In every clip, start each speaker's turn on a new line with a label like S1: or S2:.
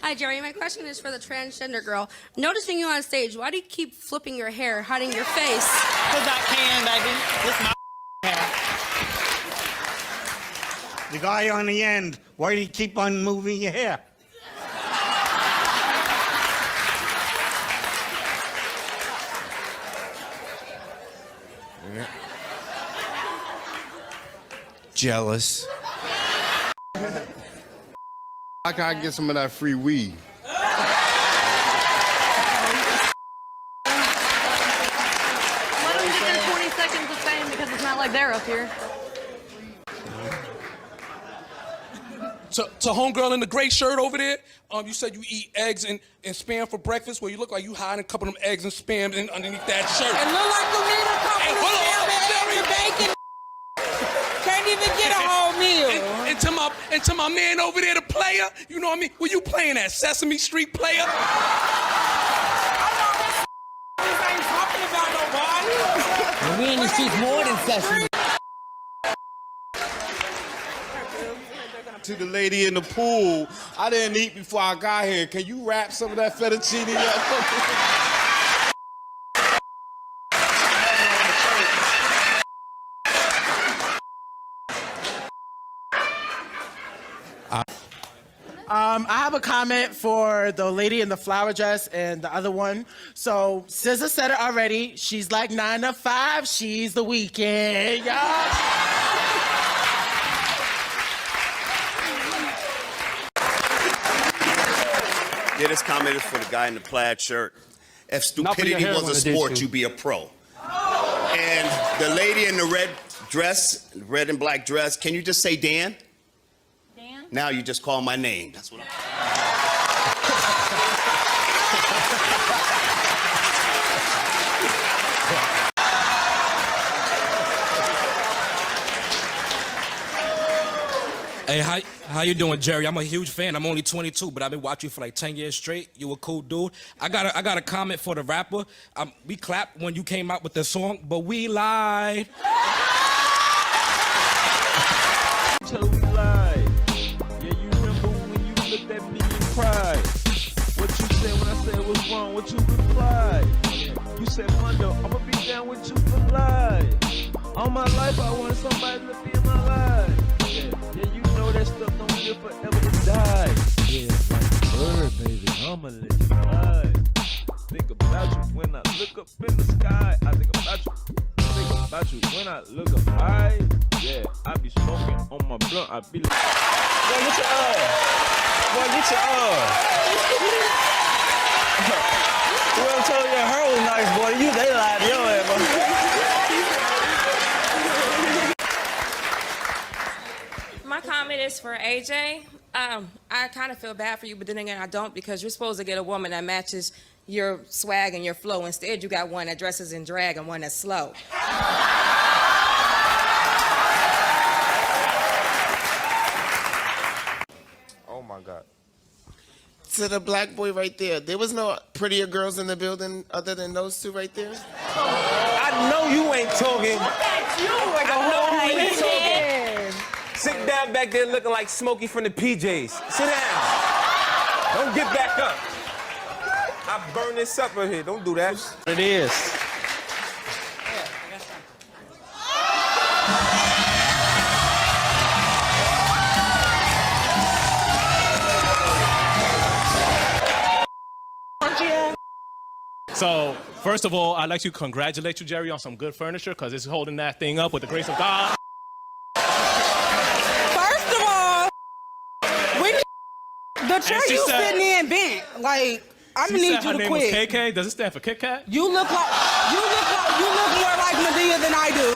S1: Hi, Jerry. My question is for the transgender girl. Noticing you on stage, why do you keep flipping your hair, hiding your face?
S2: Because I can, baby. This my hair.
S3: The guy on the end, why do you keep on moving your hair?
S4: Jealous.
S5: I gotta get some of that free weed.
S6: Why don't you get their 20 seconds of fame because it's not like they're up here?
S7: To homegirl in the gray shirt over there, you said you eat eggs and spam for breakfast. Well, you look like you hiding a couple of them eggs and spam underneath that shirt.
S2: It look like you need a couple of spam eggs and bacon. Can't even get a whole meal.
S7: And to my man over there, the player, you know what I mean? Where you playing at? Sesame Street player?
S2: I know this ain't talking about nobody.
S8: And we in the streets more than Sesame.
S5: To the lady in the pool, I didn't eat before I got here. Can you wrap some of that fettuccine up?
S9: I have a comment for the lady in the flower dress and the other one. So, SZA said it already. She's like 9 to 5. She's the weekend, y'all.
S10: Yeah, this comment is for the guy in the plaid shirt. If stupidity was a sport, you'd be a pro. And the lady in the red dress, red and black dress, can you just say Dan? Dan? Now you just call my name. That's what I'm...
S7: Hey, how you doing, Jerry? I'm a huge fan. I'm only 22, but I've been watching you for like 10 years straight. You a cool dude. I got a comment for the rapper. We clapped when you came out with the song, but we lied.
S11: So we lied. Yeah, you remember when you looked at me and cried. What you said when I said was wrong, what you replied. You said, Mondo, I'ma be down with you for life. All my life I wanted somebody to be in my life. Yeah, you know that stuff don't live forever to die. Yeah, like a bird, baby, I'ma let you fly. Think about you when I look up in the sky. I think about you. Think about you when I look up high. Yeah, I be smoking on my blunt. I be like, boy, get your boy, get your Whoever told you her was nice, boy, they lied to your ass, boy.
S12: My comment is for AJ. I kind of feel bad for you, but then again, I don't, because you're supposed to get a woman that matches your swag and your flow. Instead, you got one that dresses in drag and one that's slow.
S5: Oh my God.
S9: To the black boy right there was no prettier girls in the building other than those two right there?
S11: I know you ain't talking.
S2: Look at you like a whole ain't talking.
S11: Sit down back there looking like Smokey from the PJs. Sit down. Don't get back up. I burn this up right here. Don't do that. It is.
S13: So, first of all, I'd like to congratulate you, Jerry, on some good furniture, because it's holding that thing up with the grace of God.
S2: First of all, the chair you sitting in bent. Like, I'm gonna need you to quit.
S13: Her name was KK. Does it stand for Kit Kat?
S2: You look more like Medea than I do.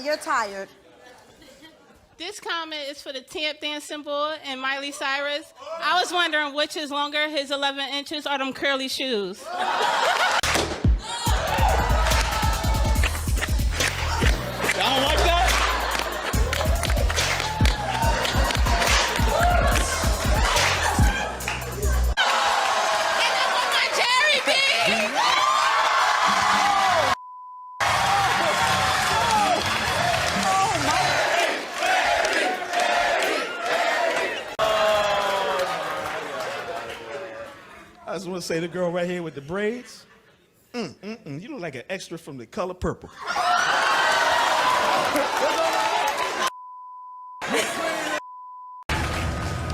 S6: You're tired.
S14: This comment is for the tap dancing boy and Miley Cyrus. I was wondering which is longer, his 11 inches or them curly shoes.
S11: Y'all don't like that? I just want to say the girl right here with the braids. You look like an extra from The Color Purple.
S15: All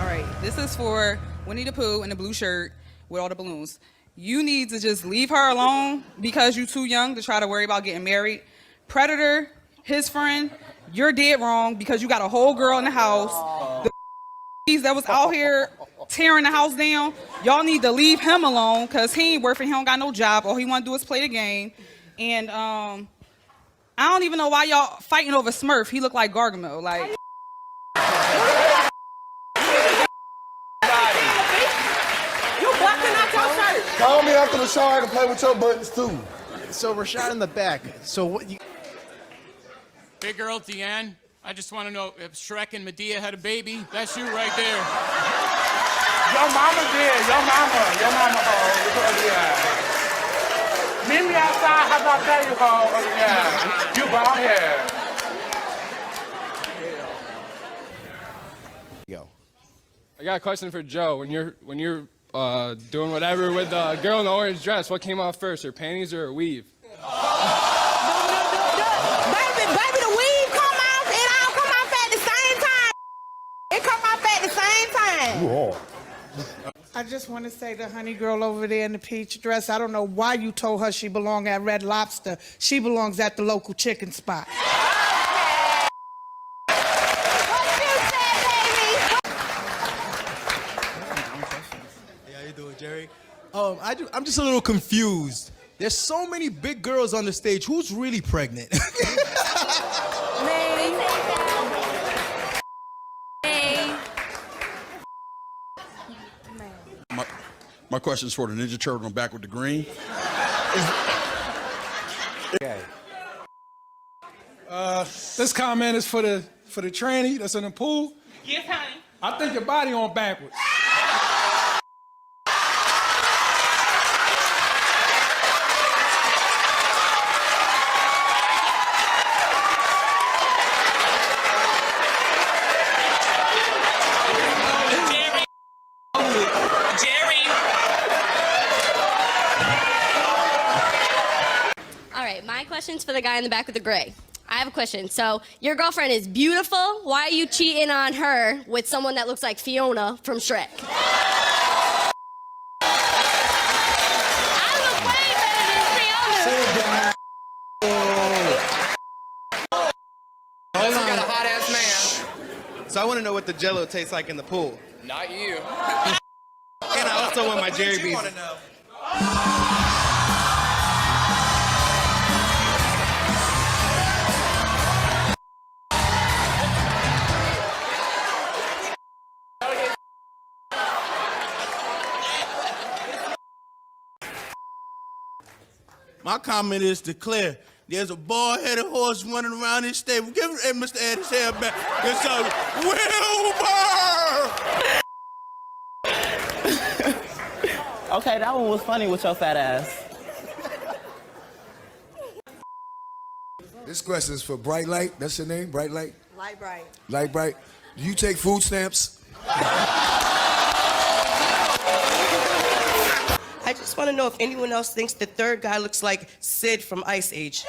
S15: right, this is for Winnie the Pooh in the blue shirt with all the balloons. You need to just leave her alone because you're too young to try to worry about getting married. Predator, his friend, you're dead wrong because you got a whole girl in the house. The that was out here tearing the house down, y'all need to leave him alone because he ain't working, he don't got no job. All he want to do is play the game. And I don't even know why y'all fighting over Smurf. He look like Gargamel. Like.
S16: Call me after the show. I can play with your buttons too.
S9: So Rashad in the back. So what?
S17: Big girl at the end. I just want to know if Shrek and Medea had a baby. That's you right there.
S9: Your mama did. Your mama. Yeah. Meet me outside. How about that? Yeah. You bald head.
S18: I got a question for Joe. When you're doing whatever with the girl in the orange dress, what came off first, her panties or her weave?
S2: Baby, the weave come off. It all come off at the same time. It come off at the same time.
S19: I just want to say the honey girl over there in the peach dress, I don't know why you told her she belonged at Red Lobster. She belongs at the local chicken spot.
S20: Jerry. I'm just a little confused. There's so many big girls on the stage. Who's really pregnant?
S21: My question's for the Ninja Turtle. I'm back with the green.
S22: Okay. This comment is for the tranny that's in the pool.
S15: Yes, honey.
S22: I think your body on backwards.
S1: All right, my question's for the guy in the back with the gray. I have a question. So, your girlfriend is beautiful. Why are you cheating on her with someone that looks like Fiona from Shrek? I look way better than Fiona.
S23: Got a hot ass man. So I want to know what the Jello tastes like in the pool. Not you. And I also want my Jerry Bees.
S20: My comment is to Claire. There's a bald-headed horse running around this stable. Give Mr. Ed his hair back. It's a Wilbur!
S24: Okay, that one was funny with your fat ass.
S16: This question is for Bright Light. That's your name, Bright Light?
S2: Light bright.
S16: Light Bright. Do you take food stamps?
S25: I just want to know if anyone else thinks the third guy looks like Sid from Ice Age.